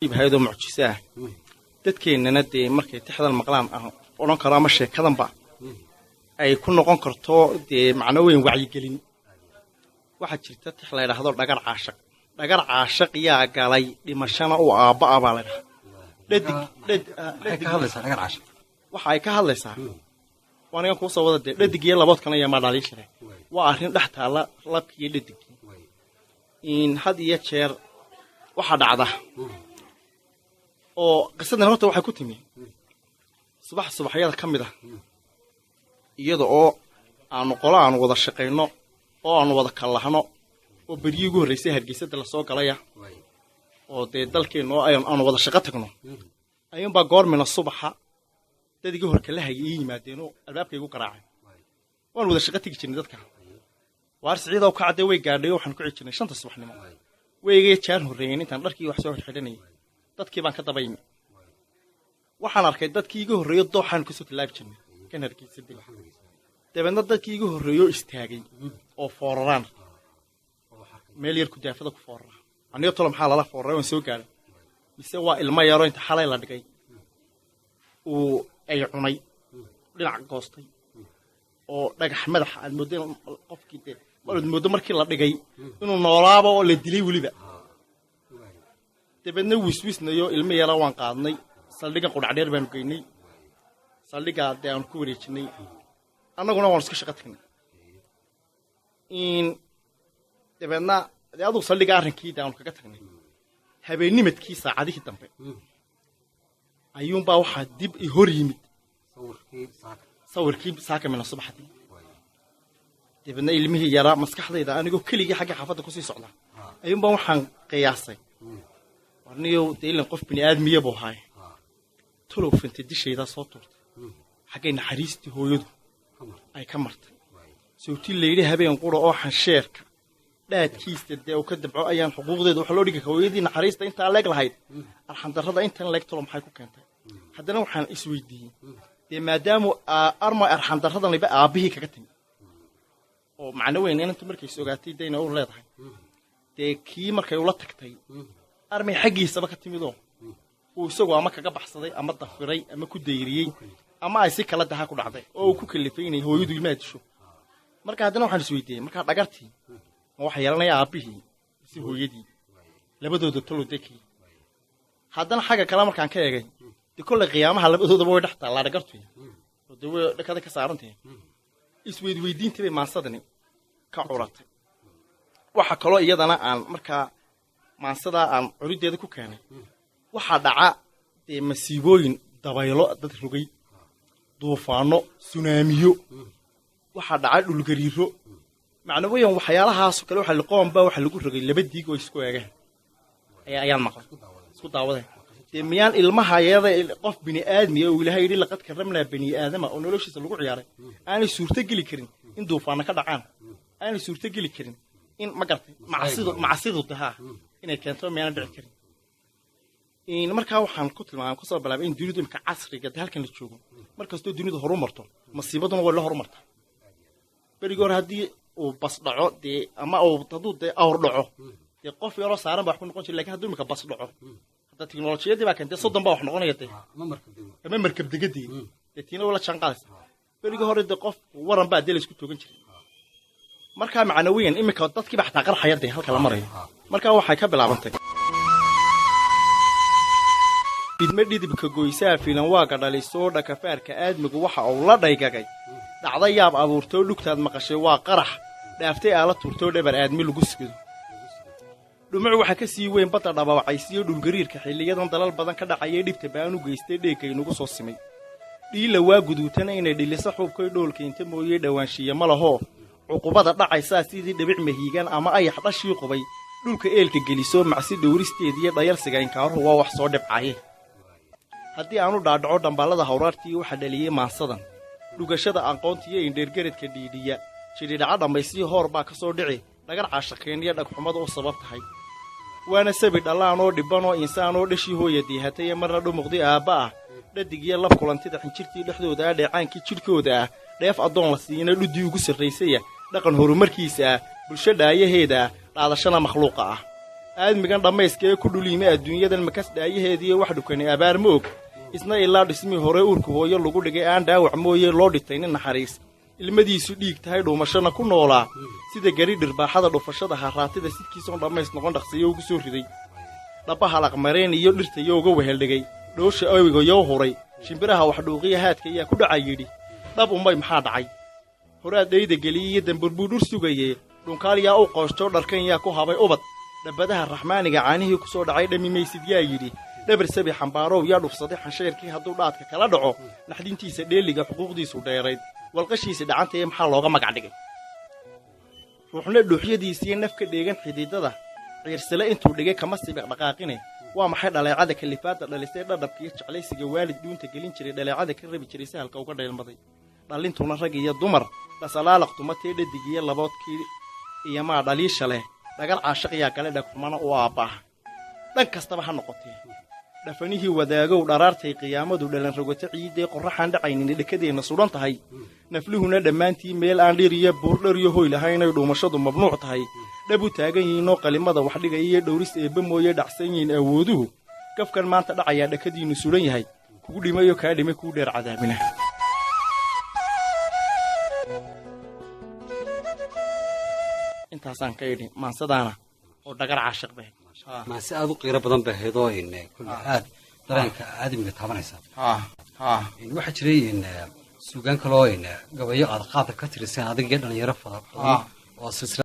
hay'ado mucjisa ah dadkeenana markay tixdan maqlaan oran karo ama sheekadanba ay ku noqon karto macno weyn wacyi gelin waxa jirta tix la yiraahdo dhagar caashaq yaa galay dhimashana uu aabba abalay waxa ay ka hadlaysaa waana ku soo wada dhadig iyo labood kana yaa ma dhaliishay waa arrin dhaxta labkii dhadig in had iyo jeer waxa dhacda oo qisadan horta waxay ku timi subaxyada kamid ah iyada oo aanu qolaan wada shaqeyno oo aanu wada kalahno oo bariyo ugu horeysay hargeysada la soo galaya oo dalkeena oo aanu wada shaqo tagno ayaan ba goormina subaxa dadkii hor kala hayay yimaadeen oo albaabkay ugu qaraacay waan wada shaqo tagi jirnay dadka waar siciidow ka caday way gaadhay waxaan ku cijinay 5 subaxnimo weygay jaan horeeyeen intaan dharkii wax soo xidhanay dadkii baan ka dabaymi waxaan arkay dadkii iga horeeyo dooxan ku soo tilaab jirnay kan hargeysa dib dabadna dadkii iga horeeyo istaagay oo fooraraan meel yar ku daafada ku foorara aniga tolo maxaa la fooray oo soo gaaray mise waa ilmo yaro inta xalay la dhigay oo ay cunay dhinac goostay oo dhagax madax aad moodeen qofkii moodo markii la dhigay inuu noolaabo oo la dilay waliba dabadna wiswisnayo ilmo yara waan qaadnay saldhiga qudhacdheer baan geynay saldhiga aan ku wareejinay annaguna waan iska shaqo tagnay in dabadna adu saldhiga arrinkii aan kaga tagnay habeennimadkii saacadihii dambe ayuun baa waxa dib i hor yimid sawirkii saaka min subaxdii dabadna ilmihii yara maskaxdayda anigoo keligii xagga xaafadda ku sii socda ayuun baa waxaan qiyaasay warniyo deelan qof bini aadmiye buu haay tolo fintay dishayda soo tuurtay xagay naxariistii hooyadu ay ka martay sawti leeyahay habeen qura oo xansheerka dhaadkiista uu ka dabco ayaan xuquuqdeedu wax loo dhigay hooyadii naxariista inta leeg lahayd arxan darrada intan leeg tolo maxay ku keentay haddana waxaan isweydiiyay maadaama arma arxan darradan liba aabihii kaga timi oo macna weyn inta markay soo gaatay deena uu leedahay kii markay ula tagtay armay xaqiisaba ka timido uu isagoo ama kaga baxsaday ama dafiray ama ku deyriyay ama ay si kala daha ku dhacday oo ku kalifay inay hooyadu ilmaha disho marka haddana waxaan isweydiiyay marka dhagartii waxa yeelanaya aabihii si hooyadii labadooda tolo dekii haddana xaga kala markaan ka eegay kulay qiyaamaha labadoodaba way dhaxtaa la dhagartay oo dawo dhakada ka saarantay isweydiintii bay maansadani ka curatay waxa kale iyadana aan markaa maansada aan curideeda ku keenay waxa dhaca masiibooyin dabaylo dad rugay duufaano tsunamiyo waxa dhaca dhul gariiro macna weeyaan waxyaalahaas kale waxa la qoonba waxa lagu rogay laba diig oo isku eegan ayaan maqal isku daawaday miyaan ilmaha yada qof bini aadmi oo ilaahay yiri laqad karamna bani aadama oo noloshiisa lagu ciyaaray aanay suurta gali karin in duufaano ka dhacaan aanay suurta gali karin in ma gartay macasidu taha inay keento miyaan dhici karin in markaa waxaan ku tilmaamay ku soo bilaabay in dunidu imka casriga halkan la joogo markastoo dunidu horumarto masiibaduna way la horumartaa barigoor haddii uu bas dhaco ama uu hadduu awr dhaco qof yaro saaran baa wax ku noqon jiray laakiin hadduu imka bas dhaco teknolojiyadii baa keentay 30 baa wax noqonaya ama markab degadii tiina wala janqaas bariga hore qof waran baa deel isku toogan jiray marka macna weyn imika dadkii baa xataa qarxayay halka la marayo marka waxay ka bilaabantay bidmadidibka goysaa filan waa ka dhaliso dhakafaarka aadmigu waxa uu la dhaygagay dhacday yaab abuurtoo dhugtaad maqashay waa qarax dhaaftay aala turtoo dhabar aadmi lagu sigido dhumuc waxa ka sii weyn bada dhabaacaysiyo dhul gariirka xilliyadan dalal badan ka dhacay dhibta baan u geystay dheekay nagu soo simay dhiila waa guduutana inay dhilisa xubkay dhoolka inta mooyay dhawaanshiya ma laho cuqubada dhacaysa sidii dhibic mahiigan ama ay xadashii qubay dhulka eelka geliso macsi dhowristeedii dhayarsiga inkaaruhu waa wax soo dhibcay haddii aanu dhaadhaco dambaalada hawraartii waxa dhaliyay maansadan dhugashada aqoontiyo indheergaradka dhiidhiya jidhidhaca dhammaysii hoor baa ka soo dhici dhagar caashaqeeniya dhagxumada u sabab tahay waana sabi dhalaan oo dhiban oo insaan oo dhashii hooyadii hatay marna dhumuqdi aabba ah dhadig iyo lab kulantida xinjirtii dhexdooda ah dheecaankii jidhkooda ah dheef adoon la siina dhudii ugu sarreysay dhaqan horumarkiisa bulshada ayaheeda dhaadashana makhluuqa ah aadmigan dhammayska ee ku dhuliimay adduunyadan makas dhaayaheediiyo wax dhukani abaar moog isna ilaa dhismii hore uurka hooyo lagu dhigay aan dhaawac mooye loo dhitay nin naxariis ilmadiisu dhiig tahay dhuumashana ku noolaa sida gari dhirbaaxada dhufashada haraatida sidkiisoon dhammays noqon dhaqsiyo ugu soo riday dhabaha laqmareen iyo dhirtayo uga weheldhigay dhoosha awiga yoo huray shimbiraha wax dhuuqiya haadka ayaa ku dhacay yidhi dhab umay maxaa dhacay horaad dhayda geliyey iyo damburbuu dhur sugayee dhunkaal yaa u qoostoo dharkan yaa ku habay ubad dhabbadaha raxmaaniga caanihii ku soo dhacay dhammi maysid yaa yidhi dhabar sabi xambaarow yaa dhufsaday xansheerkii hadduu dhaadka kala dhaco naxdintiisa dheeliga xuquuqdiisu dheerayd walqashiisa dhacantaya maxaa looga magac dhigay ruuxna dhuuxyadiisiiyo nafka dheegan xididada ciirsale intuu dhigay kama sibiq dhaqaaqine waa maxay dhaleecada kalifaadda dhalisay dhadhabkiiyo jeclaysiga waalid dhuunta gelin jiray dhaleecada ka rabi jiray sahalka uga dheelmaday dhallintuna rag iyo dumar dhasalaalaqtuma tee dhadigiyo laboodkii iyo maa dhaliisha leh dhagal caashaq yaa gale dhagxumana u aabbaah dhan kastaba ha noqotee dhafanihii wadaagow dharaartay qiyaamadu dhalan rogato ciiddee qorraxaan dhacaynin dhekadeenna sudhan tahay nafluhuna dhammaantii meel aan dhir iyo buurdhar iyo hoy lahaynay dhuumashadu mamnuuc tahay dhab u taagan yihiinoo qalimada wax dhigaya iyo dhowris eebba mooye dhacsan yihiin awooduhu gafkan maanta dhacayaa dhakadiinnu sulan yahay kugu dhimayo kaa dhimay kuu dheer cadaabina intaasaan ka idhi maansadaana oo dhagar caashiq bahayd maanse aad u qiiro badan bay ahayd oo kulli aad dareenka aadamiga taabanaysa waxaa jiray suugaan kaloo gabayo aad qaadka ka tiriseen adiga iyo dhalinyaro fara badan oo silsilad